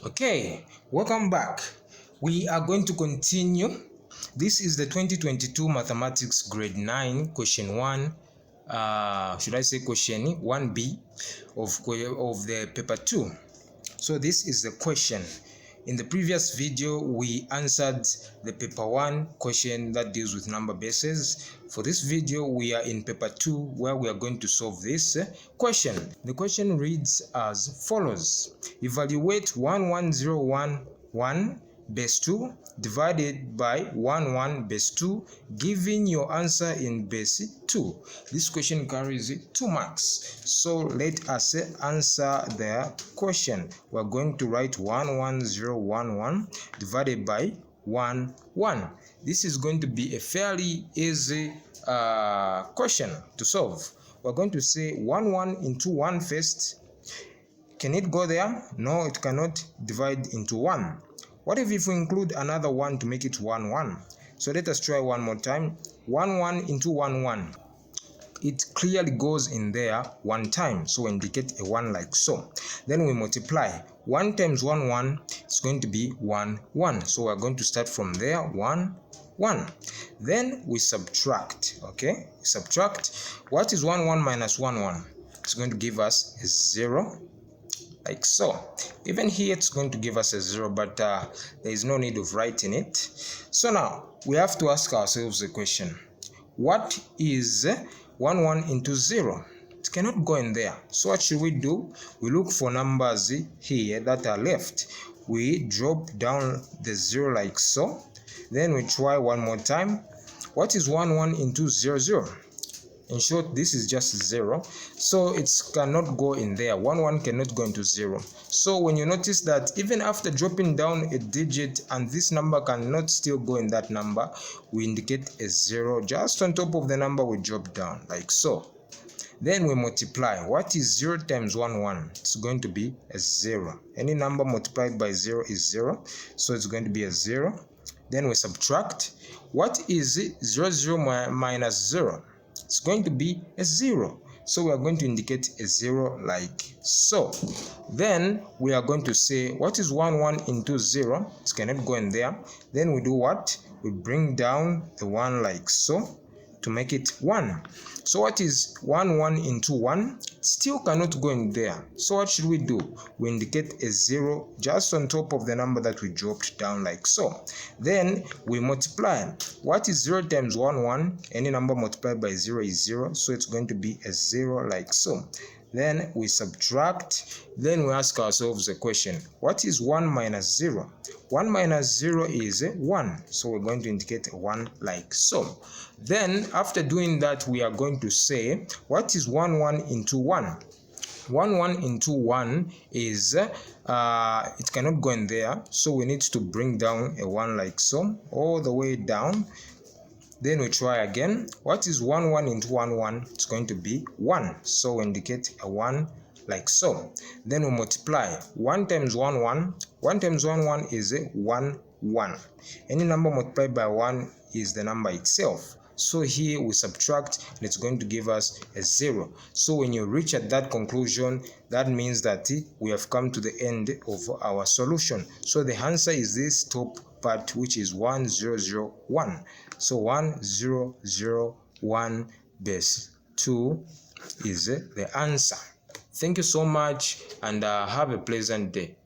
Okay, welcome back. We are going to continue. This is the 2022 Mathematics Grade 9 question 1. Should I say question 1B of the paper 2. So this is the question. In the previous video, we answered the paper 1 question that deals with number bases. For this video, we are in paper 2 where we are going to solve this question. The question reads as follows. Evaluate 11011 base 2 divided by 11 base 2, giving your answer in base 2. This question carries 2 marks. So let us answer the question. We're going to write 11011 divided by 11. This is going to be a fairly easy question to solve. We're going to say 1 into 1 first. Can it go there? No, it cannot divide into 1. What if we include another 1 to make it 1? So let us try one more time. 1 into 1. It clearly goes in there 1 time, so we indicate a 1 like so. Then we multiply. 1 times 1 is going to be 1. So we're going to start from there 1. Then we subtract. Okay, subtract. What is 1 minus 1? It's going to give us a 0. Like so. Even here it's going to give us a 0, but there is no need of writing it. So now we have to ask ourselves a question. What is 1 into 0? It cannot go in there. So what should we do? We look for numbers here that are left. We drop down the 0 like so. Then we try one more time. What is 1 into 0? In short, this is just 0, so it cannot go in there. 1 cannot go into 0. So when you notice that even after dropping down a digit and this number cannot still go in that number, we indicate a 0 just on top of the number we drop down, like so. Then we multiply. What is 0 times 1? It's going to be a 0. Any number multiplied by 0 is 0, so it's going to be a 0. Then we subtract. What is 0 minus 0? It's going to be a 0. So we are going to indicate a 0 like so. Then we are going to say, what is 1 into 0? It cannot go in there. Then we do what? We bring down the 1 like so to make it 1. So what is 1 into 1? Still cannot go in there. So what should we do? We indicate a 0 just on top of the number that we dropped down like so. Then we multiply. What is 0 times 1? Any number multiplied by 0 is 0. So it's going to be a 0 like so. Then we subtract. Then we ask ourselves a question. What is 1 minus 0? 1 minus 0 is 1. So we're going to indicate a 1 like so. Then after doing that, we are going to say, what is 1 into 1? 1 into 1 is, it cannot go in there. So we need to bring down a 1 like so, all the way down. Then we try again. What is 1 into 1? It's going to be 1. So we indicate a 1 like so. Then we multiply. 1 times 1. 1 times 1 is 1. Any number multiplied by 1 is the number itself. So here we subtract and it's going to give us a 0. So when you reach at that conclusion, that means that we have come to the end of our solution. So the answer is this top part, which is 1001. So 1001 base 2 is the answer. Thank you so much and have a pleasant day.